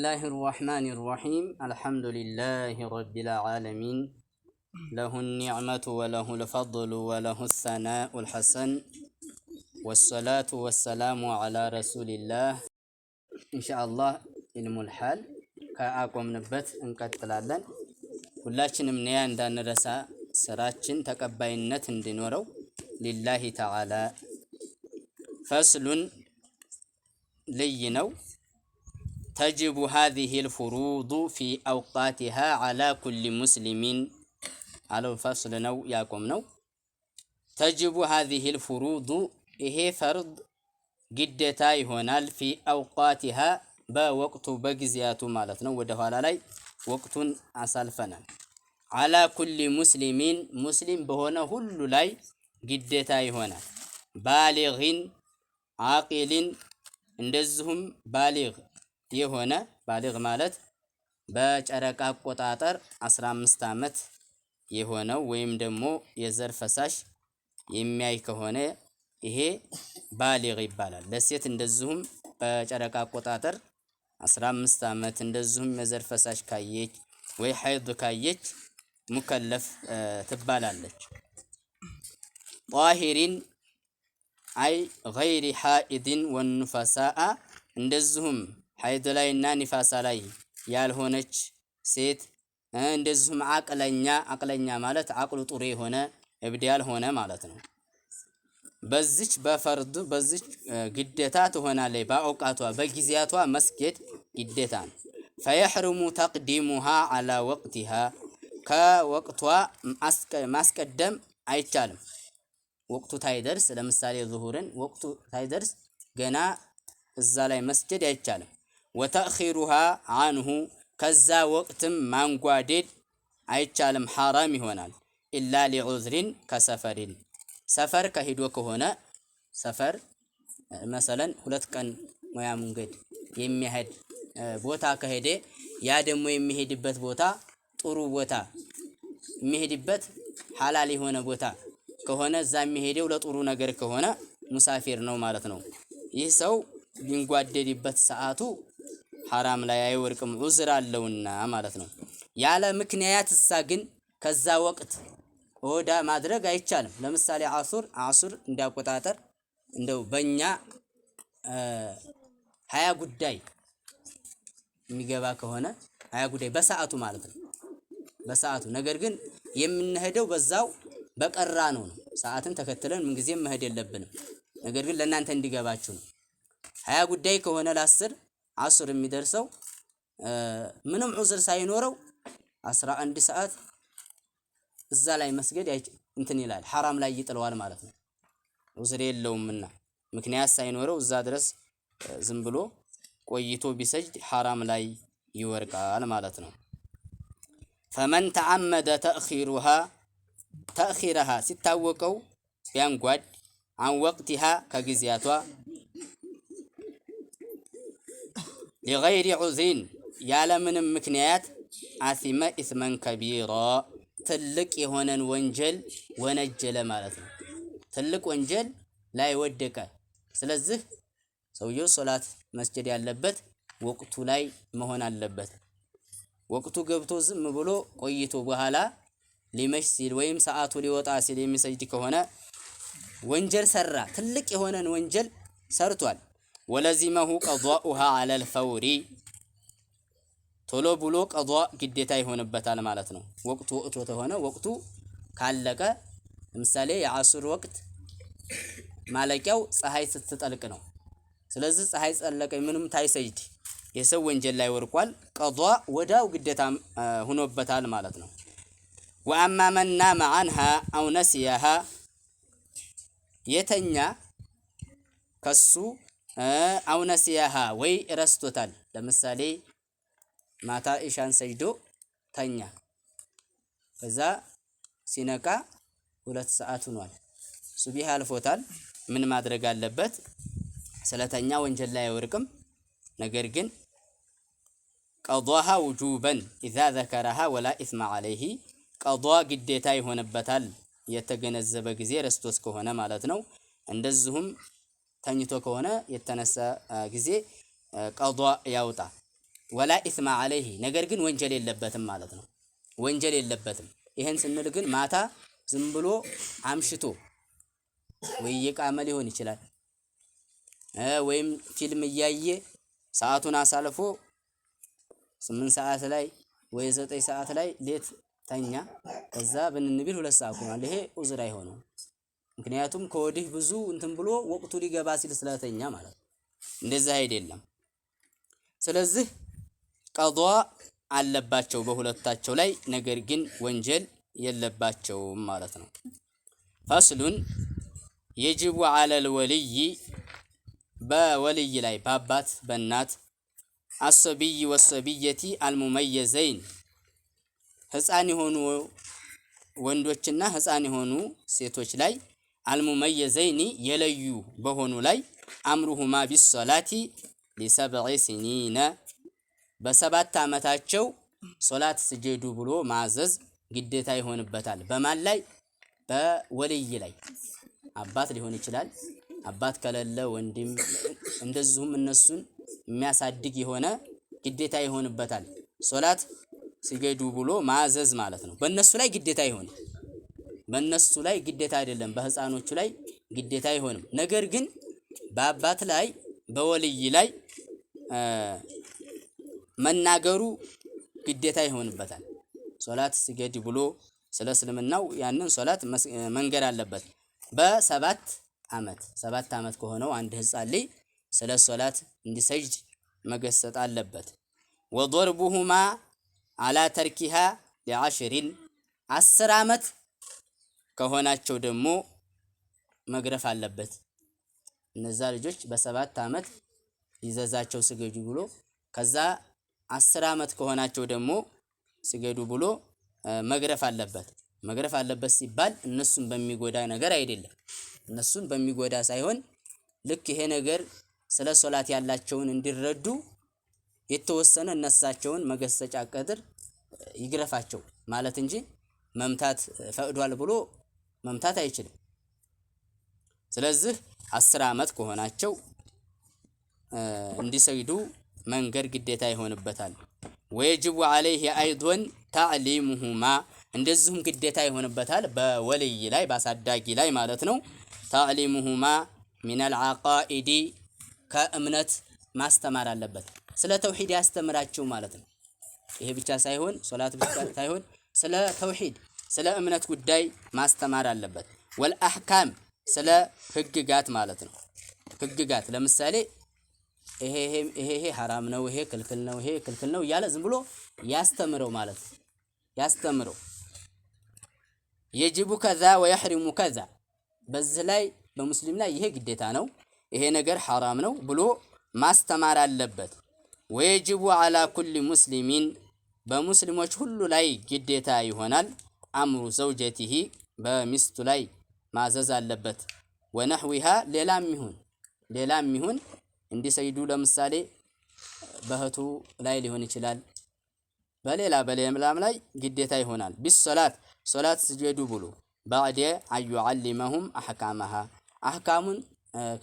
الله الرحمن الرحيم الحمد لله رب العالمين له النعمة وله الفضل وله الثناء الحسن والصلاة والسلام على رسول الله إن شاء الله علم الحال كأقوم نبت እንቀጥላለን ሁላችንም ነያ እንዳንረሳ ስራችን ተቀባይነት እንዲኖረው لله تعالى فصل لينو تجب هذه الفروض في أوقاتها على كل مسلم على الفصل نو ياكم نو تجب هذه الفروض إيه فرض قدتا يهونال في أوقاتها بوقت بجزيات مالتنا ودهوالا لاي وقت أسالفنا على كل مسلم بهنا هلو لاي قدتا يهونال بالغ عاقل እንደዚሁም ባሊግ የሆነ ባሊግ ማለት በጨረቃ አቆጣጠር 15 አመት የሆነው ወይም ደግሞ የዘር ፈሳሽ የሚያይ ከሆነ ይሄ ባሊግ ይባላል። ለሴት እንደዚሁም በጨረቃ አቆጣጠር 15 አመት እንደዚሁም የዘር ፈሳሽ ካየች ወይ ሐይድ ካየች ሙከለፍ ትባላለች። ጧሂሪን አይ ገይሪ ሐኢድን ወንፋሳአ እንደዚሁም ሐይድ ላይና ንፋሳ ላይ ያልሆነች ሴት እንደዚሁም አቅለኛ ማለት አቅሉ ጥሩ የሆነ እብድ ያልሆነ ማለት ነው። በዚች በፈርዱ በዚች ግዴታ ትሆናለች። በአውቃቷ በጊዜያቷ መስገድ ግዴታ ነው። فيحرم تقديمها على وقتها ከወቅቷ ማስቀደም አይቻልም። ወቅቱ ታይደርስ ለምሳሌ ዙሁርን ወቅቱ ታይደርስ ገና እዛ ላይ መስገድ አይቻልም። وتأخيرها عنه ከዛ ወቅትም ማንጓደድ አይቻልም ሐራም ይሆናል። ኢላ لعذر ከሰፈሪን ሰፈር ከሄዶ ከሆነ ሰፈር መሰለን 2 ቀን ሙያ መንገድ የሚሄድ ቦታ ከሄደ ያ ደግሞ የሚሄድበት ቦታ ጥሩ ቦታ የሚሄድበት ሐላል የሆነ ቦታ ከሆነ እዛ የሚሄደው ለጥሩ ነገር ከሆነ ሙሳፊር ነው ማለት ነው። ይህ ሰው ሊንጓደድበት ሰዓቱ ሐራም ላይ አይወርቅም ዑዝር አለውና ማለት ነው። ያለ ምክንያት እሳ ግን ከዛ ወቅት ወዳ ማድረግ አይቻልም። ለምሳሌ አሱር እንዲያቆጣጠር እንደው በእኛ 20 ጉዳይ የሚገባ ከሆነ 20 ጉዳይ በሰዓቱ ማለት ነው በሰዓቱ ነገር ግን የምንሄደው በዛው በቀራ ነው ሰዓትን ተከትለን ምን ጊዜም መሄድ የለብንም። ነገር ግን ለእናንተ እንዲገባችሁ ነው። 20 ጉዳይ ከሆነ ለ10 አሱር የሚደርሰው ምንም ዑዝር ሳይኖረው 11 ሰዓት እዛ ላይ መስገድ እንትን ይላል ሐራም ላይ ይጥለዋል ማለት ነው። ዑዝር የለውምና ምክንያት ሳይኖረው እዛ ድረስ ዝም ብሎ ቆይቶ ቢሰጅድ ሐራም ላይ ይወርቃል ማለት ነው። فمن تعمد تأخيرها ሲታወቀው ቢያንጓድ عن وقتها ከጊዜያቷ لغير عذر ያለምንም ምክንያት አሲመ ኢስመን ከቢራ ትልቅ የሆነን ወንጀል ወነጀለ ማለት ነው። ትልቅ ወንጀል ላይ ወደቀ። ስለዚህ ሰውየው ሶላት መስገድ ያለበት ወቅቱ ላይ መሆን አለበት። ወቅቱ ገብቶ ዝም ብሎ ቆይቶ በኋላ ሊመሽ ሲል ወይም ሰዓቱ ሊወጣ ሲል የሚሰግድ ከሆነ ወንጀል ሰራ። ትልቅ የሆነን ወንጀል ሰርቷል። ወለዚመሁ ቀዷኡሃ ዐለል ፈውሪ ቶሎ ብሎ ቀዷ ግዴታ ይሆንበታል ማለት ነው። ወቅቱ ተሆነ ወቅቱ ካለቀ ለምሳሌ የአሱር ወቅት ማለቂያው ፀሐይ ስትጠልቅ ነው። ስለዚህ ፀሐይ ጸለቀ ምንም ታይሰጅድ የሰው ወንጀል ላይ ወርቋል። ቀዷ ወዳው ግዴታ ሆኖበታል ማለት ነው። ወአማ መን ናመ ዐንሃ አው ነሲያሃ የተኛ ከሱ አው ነሲያሃ ወይ ረስቶታል። ለምሳሌ ማታ ኢሻን ሰጅዶ ተኛ ከዛ ሲነቃ 2 ሰዓት ሆኗል። ሱብሂ አልፎታል። ምን ማድረግ አለበት? ስለተኛ ወንጀል ላይ አይወርቅም። ነገር ግን ቀዷሃ ውጁበን ኢዛ ዘከረሃ ወላ ኢስማ ዐለይሂ ቀዷ ግዴታ ይሆንበታል የተገነዘበ ጊዜ ረስቶስ ከሆነ ማለት ነው። እንደዚሁም ተኝቶ ከሆነ የተነሳ ጊዜ ቀዷ ያውጣ። ወላ ኢስማ ዐለይሂ ነገር ግን ወንጀል የለበትም ማለት ነው። ወንጀል የለበትም። ይሄን ስንል ግን ማታ ዝም ብሎ አምሽቶ ወይ የቃመ ሊሆን ይችላል ወይም ፊልም እያየ ሰዓቱን አሳልፎ 8 ሰዓት ላይ ወይ 9 ሰዓት ላይ ሌት ተኛ ከዛ ብንንቢል 2 ሰዓት ሆኗል። ይሄ ዑዝር አይሆንም። ምክንያቱም ከወዲህ ብዙ እንትን ብሎ ወቅቱ ሊገባ ሲል ስለተኛ ማለት ነው። እንደዛ አይደለም። ስለዚህ ቀዷ አለባቸው በሁለታቸው ላይ ነገር ግን ወንጀል የለባቸውም ማለት ነው። ፈስሉን የጅቡ ዐለል ወልይ በወልይ ላይ በአባት በእናት አሰቢይ ወሰቢየቲ አልሙመየዘይን ህፃን የሆኑ ወንዶችና ህፃን የሆኑ ሴቶች ላይ አልሙመየዘይኒ የለዩ በሆኑ ላይ አምሩሁማ ቢሶላቲ ሊሰብዒ ሲኒነ በ7 ዓመታቸው ሶላት ስጀዱ ብሎ ማዘዝ ግዴታ ይሆንበታል። በማን ላይ? በወልይ ላይ። አባት ሊሆን ይችላል። አባት ከሌለ ወንድም፣ እንደዚሁም እነሱን የሚያሳድግ የሆነ ግዴታ ይሆንበታል። ሶላት ስገዱ ብሎ ማዘዝ ማለት ነው። በእነሱ ላይ ግዴታ ይሆን፣ በእነሱ ላይ ግዴታ አይደለም፣ በህፃኖቹ ላይ ግዴታ አይሆንም። ነገር ግን በአባት ላይ በወልይ ላይ መናገሩ ግዴታ ይሆንበታል። ሶላት ስገድ ብሎ ስለ እስልምናው ያንን ሶላት መንገር አለበት። በ7 ዓመት ከሆነው አንድ ህፃን ልጅ ስለ ሶላት እንዲሰጅድ መገሰጥ አለበት። ወضربهማ አላ ተርኪሃ ለ10 10 ዓመት ከሆናቸው ደግሞ መግረፍ አለበት። እነዛ ልጆች በ7 ዓመት ይዘዛቸው ስገዱ ብሎ ከዛ 10 ዓመት ከሆናቸው ደግሞ ስገዱ ብሎ መግረፍ አለበት። መግረፍ አለበት ሲባል እነሱን በሚጎዳ ነገር አይደለም። እነሱን በሚጎዳ ሳይሆን ልክ ይሄ ነገር ስለ ሶላት ያላቸውን እንዲረዱ የተወሰነ እነሳቸውን መገሰጫ ቀድር ይግረፋቸው ማለት እንጂ መምታት ፈቅዷል ብሎ መምታት አይችልም። ስለዚህ 10 ዓመት ከሆናቸው እንዲሰግዱ መንገድ ግዴታ ይሆንበታል። ወየጅቡ ዐለይሂ አይዶን ተዕሊሙሁማ እንደዚሁም ግዴታ ይሆንበታል በወልይ ላይ በአሳዳጊ ላይ ማለት ነው። ተዕሊሙሁማ ሚነል ዐቃኢዲ ከእምነት ማስተማር አለበት። ስለ ተውሂድ ያስተምራቸው ማለት ነው። ይሄ ብቻ ሳይሆን ሶላት ብቻ ሳይሆን ስለ ተውሂድ ስለ እምነት ጉዳይ ማስተማር አለበት። ወልአህካም ስለ ህግጋት ማለት ነው። ህግጋት ለምሳሌ ይሄ ሐራም ነው፣ ይሄ ክልክል ነው፣ ይሄ ክልክል ነው እያለ ዝም ብሎ ያስተምረው ማለት ነው። ያስተምረው የጅቡ ከዛ ወየሕሪሙ ከዛ በዚህ ላይ በሙስሊም ላይ ይሄ ግዴታ ነው፣ ይሄ ነገር ሐራም ነው ብሎ ማስተማር አለበት። ወየጅቡ ዐላ ኩሊ ሙስሊሚን በሙስሊሞች ሁሉ ላይ ግዴታ ይሆናል። አምሩ ዘውጀቲሂ በሚስቱ ላይ ማዘዝ አለበት። ወነሕዊሃ ሌላም ይሁን እንዲሰይዱ ለምሳሌ በእህቱ ላይ ሊሆን ይችላል። በሌላም ላይ ግዴታ ይሆናል። ቢሶላት ሶላት ስጀዱ ብሎ ባዕደ አዩዓሊመሁም አሕካመሃ አሕካሙን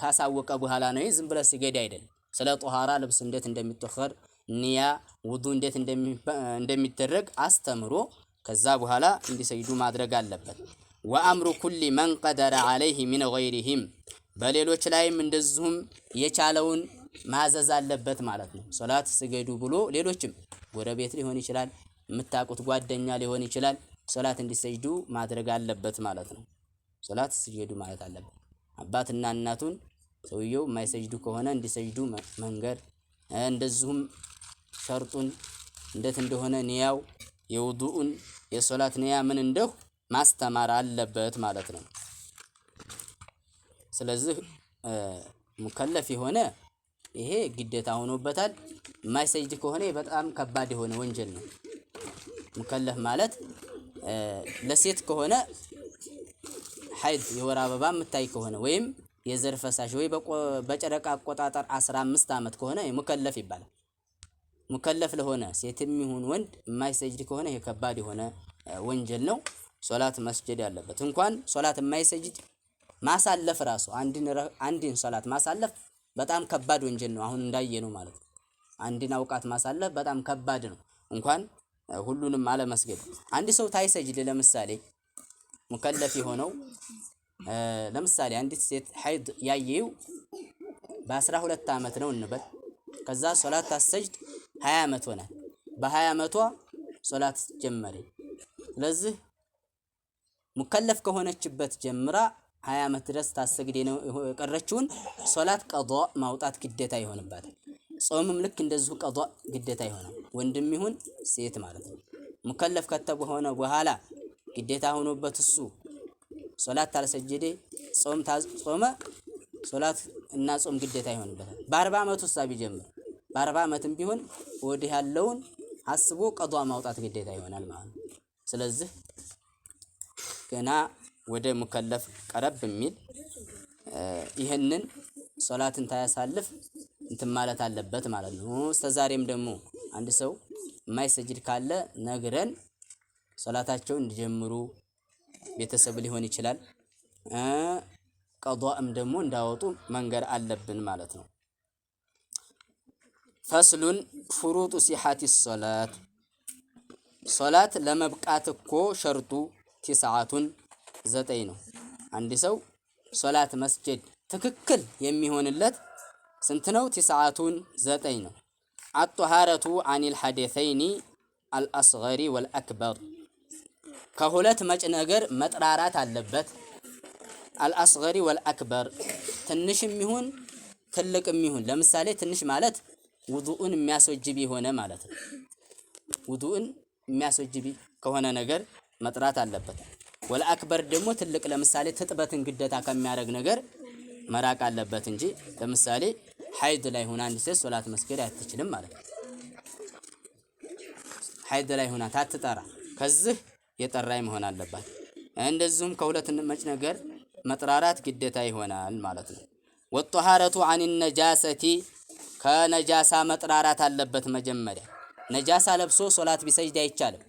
ካሳወቀ በኋላ ነው። ዝም ብለ ስገድ አይደለም። ስለ ጦሃራ ልብስ እንዴት እንደሚጠኸር ንያ ውዱ እንዴት እንደሚደረግ አስተምሮ ከዛ በኋላ እንዲሰይዱ ማድረግ አለበት። ወአምሩ ኩሊ መን ቀደረ ዐለይሂ ሚን ገይሪሂም በሌሎች ላይም እንደዚሁም የቻለውን ማዘዝ አለበት ማለት ነው። ሶላት ስገዱ ብሎ ሌሎችም ጎረቤት ሊሆን ይችላል፣ የምታውቁት ጓደኛ ሊሆን ይችላል፣ ሶላት እንዲሰይዱ ማድረግ አለበት ማለት ነው። ሶላት ስገዱ ማለት አለበት። አባትና እናቱን ሰውየው የማይሰጅዱ ከሆነ እንዲሰጅዱ መንገር፣ እንደዚሁም ሸርጡን እንዴት እንደሆነ ንያው የውዱኡን የሶላት ንያ ምን እንደው ማስተማር አለበት ማለት ነው። ስለዚህ ሙከለፍ የሆነ ይሄ ግዴታ ሆኖበታል። የማይሰጅድ ከሆነ በጣም ከባድ የሆነ ወንጀል ነው። ሙከለፍ ማለት ለሴት ከሆነ ሐይድ የወር አበባ የምታይ ከሆነ ወይም የዘር ፈሳሽ ወይ በጨረቃ አቆጣጠር 15 ዓመት ከሆነ ሙከለፍ ይባላል። ሙከለፍ ለሆነ ሴትም ይሁን ወንድ የማይሰጅድ ከሆነ ይሄ ከባድ የሆነ ወንጀል ነው። ሶላት መስጀድ ያለበት እንኳን ሶላት የማይሰጅድ ማሳለፍ ራሱ አንድን ሶላት ማሳለፍ በጣም ከባድ ወንጀል ነው። አሁን እንዳየነው ማለት ነው። አንድን አውቃት ማሳለፍ በጣም ከባድ ነው። እንኳን ሁሉንም አለመስገድ። አንድ ሰው ታይሰጅድ ለምሳሌ ሙከለፍ የሆነው ለምሳሌ አንዲት ሴት ሐይድ ያየው በ12 ዓመት ነው እንበል። ከዛ ሶላት ታሰጅድ 20 ዓመት ሆነ። በ20 ዓመቷ ሶላት ጀመረ። ስለዚህ ሙከለፍ ከሆነችበት ጀምራ 20 ዓመት ድረስ ታሰግድ ነው የቀረችውን ሶላት ቀዷ ማውጣት ግዴታ ይሆንባታል። ጾምም ልክ እንደዚሁ ቀዷ ግዴታ ይሆናል። ወንድም ይሁን ሴት ማለት ነው። ሙከለፍ ከተሆነ በኋላ ግዴታ ሆኖበት እሱ ሶላት ታልሰጀደ ጾም ታጾመ ሶላት እና ጾም ግዴታ ይሆንበታል። በ40 ዓመት ውስጥ ቢጀምር በ40 ዓመትም ቢሆን ወዲህ ያለውን አስቦ ቀዷ ማውጣት ግዴታ ይሆናል ማለት ነው። ስለዚህ ገና ወደ ሙከለፍ ቀረብ የሚል ይሄንን ሶላትን ታያሳልፍ እንትን ማለት አለበት ማለት ነው። እስከዛሬም ደግሞ አንድ ሰው የማይሰጅድ ካለ ነግረን ሶላታቸውን እንዲጀምሩ ቤተሰብ ሊሆን ይችላል ቀዷም ደግሞ እንዳወጡ መንገር አለብን ማለት ነው። ፈስሉን ፍሩጡ ሲሐቲ ሶላት ሶላት ለመብቃት እኮ ሸርጡ ቲስዓቱን 9 ነው። አንድ ሰው ሶላት መስጀድ ትክክል የሚሆንለት ስንት ነው? ቲስዓቱን 9 ነው። አጧሃረቱ አኒል ሐደሰይኒ አልአስገሪ ወልአክበር ከሁለት መጭ ነገር መጥራራት አለበት። አልአስገሪ ወልአክበር ትንሽም ይሁን ትልቅም ይሁን። ለምሳሌ ትንሽ ማለት ውዱእን የሚያስወጅብ የሆነ ማለት ነው። ውዱእን የሚያስወጅብ ከሆነ ነገር መጥራት አለበት። ወልአክበር ደግሞ ትልቅ ለምሳሌ ትጥበትን ግዴታ ከሚያደርግ ነገር መራቅ አለበት እንጂ ለምሳሌ ሐይድ ላይ ሆና አንድ ሴት ሶላት መስገድ አትችልም ማለት ነው። ሐይድ ላይ ሆና ታትጠራ ከዚህ የጠራይ መሆን አለባት። እንደዚሁም ከሁለት መጭ ነገር መጥራራት ግዴታ ይሆናል ማለት ነው። ወጧሃረቱ አን ነጃሰቲ ከነጃሳ መጥራራት አለበት። መጀመሪያ ነጃሳ ለብሶ ሶላት ቢሰጅድ አይቻልም።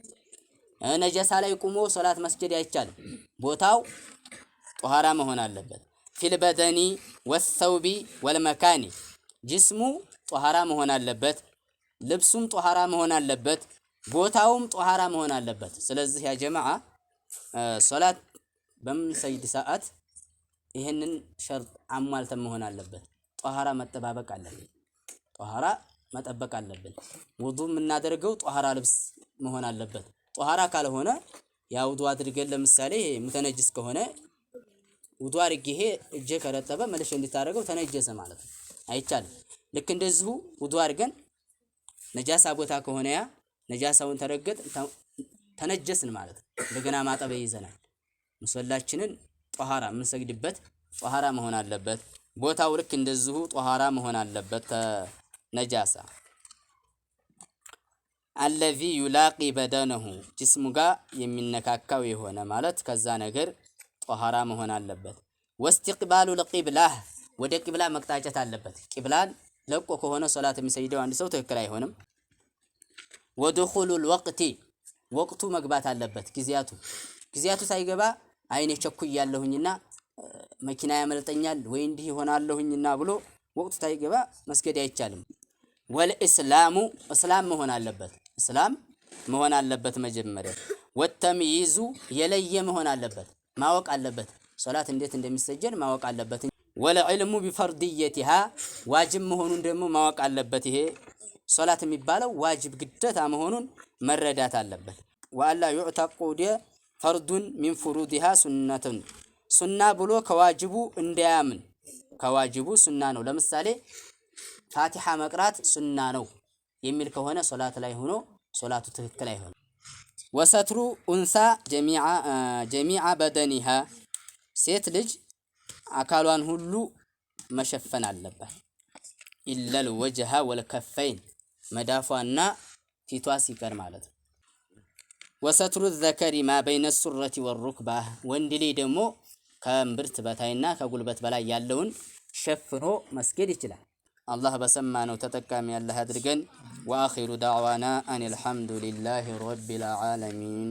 ነጃሳ ላይ ቁሞ ሶላት መስገድ አይቻልም። ቦታው ጧሃራ መሆን አለበት። ፊል በደኒ ወሰውቢ ወልመካኒ ጅስሙ ጧሃራ መሆን አለበት። ልብሱም ጧሃራ መሆን አለበት። ቦታውም ጧሃራ መሆን አለበት። ስለዚህ ያ ጀማዓ ሶላት በምንሰግድ ሰዓት ይሄንን ሸርጥ አሟልተን መሆን አለበት። ጧሃራ መጠባበቅ አለበት። ጧሃራ መጠበቅ አለብን። ውዱእ የምናደርገው ጧሃራ ልብስ መሆን አለበት። ጧሃራ ካልሆነ ያ ውዱእ አድርገን ለምሳሌ ሙተነጅስ ከሆነ ውዱእ አድርጌ ይሄ እጄ ከረጠበ መልሼ እንድታደርገው ተነጀሰ ማለት ነው፣ አይቻልም። ልክ እንደዚሁ ውዱእ አድርገን ነጃሳ ቦታ ከሆነ ያ ነጃሳውን ተረገጥ ተነጀስን ማለት ነው። እንደገና ማጠብ ይዘናል። ሙሰላችንን ጧሃራ የምንሰግድበት ጧሃራ መሆን አለበት። ቦታው ልክ እንደዚሁ ጧሃራ መሆን አለበት። ነጃሳ አለዚ ዩላቂ በደነሁ ጅስሙ ጋር የሚነካካው የሆነ ማለት ከዛ ነገር ጧሃራ መሆን አለበት። ወስቲቅባሉ ለቂብላህ ወደ ቂብላ መቅጣጨት አለበት። ቂብላን ለቆ ከሆነ ሶላት የሚሰግደው አንድ ሰው ትክክል አይሆንም። ወዱኹሉል ወቅቲ ወቅቱ መግባት አለበት። ጊዜያቱ ሳይገባ አይኔ ቸኩያለሁኝና መኪና ያመልጠኛል ወይ እንዲህ ይሆናለሁኝና ብሎ ወቅቱ ሳይገባ መስገድ አይቻልም። ወልኢስላሙ እስላም መሆን አለበት። እስላም መሆን አለበት መጀመሪያ። ወተምይዙ የለየ መሆን አለበት፣ ማወቅ አለበት። ሶላት እንዴት እንደሚሰጀድ ማወቅ አለበት። ወልዕልሙ ቢፈርድየቲሃ ዋጅብ መሆኑን ደግሞ ማወቅ አለበት። ይሄ ሶላት የሚባለው ዋጅብ ግዴታ መሆኑን መረዳት አለበት። ወአላ ዩዕተቁደ ፈርዱን ሚን ፍሩዲሃ ሱነቱን ሱና ብሎ ከዋጅቡ እንዳያምን። ከዋጅቡ ሱና ነው። ለምሳሌ ፋቲሃ መቅራት ሱና ነው የሚል ከሆነ ሶላት ላይ ሆኖ ሶላቱ ትክክል አይሆንም። ወሰትሩ ኡንሳ ጀሚዓ በደኒሃ ሴት ልጅ አካሏን ሁሉ መሸፈን አለባት። ኢለል ወጅሃ ወልከፈይን መዳፏና ፊቷ ሲቀር ማለት ነው። ወሰትሩ ዘከሪ ማ በይነ ሱረቲ ወሩክባ ወንድ ልጅ ደግሞ ከእምብርት በታይና ከጉልበት በላይ ያለውን ሸፍኖ መስገድ ይችላል። አላህ በሰማነው ተጠቃሚ ያለህ አድርገን። ወአኺሩ ዳዕዋና አኒል ሐምዱሊላሂ ረቢል ዓለሚን።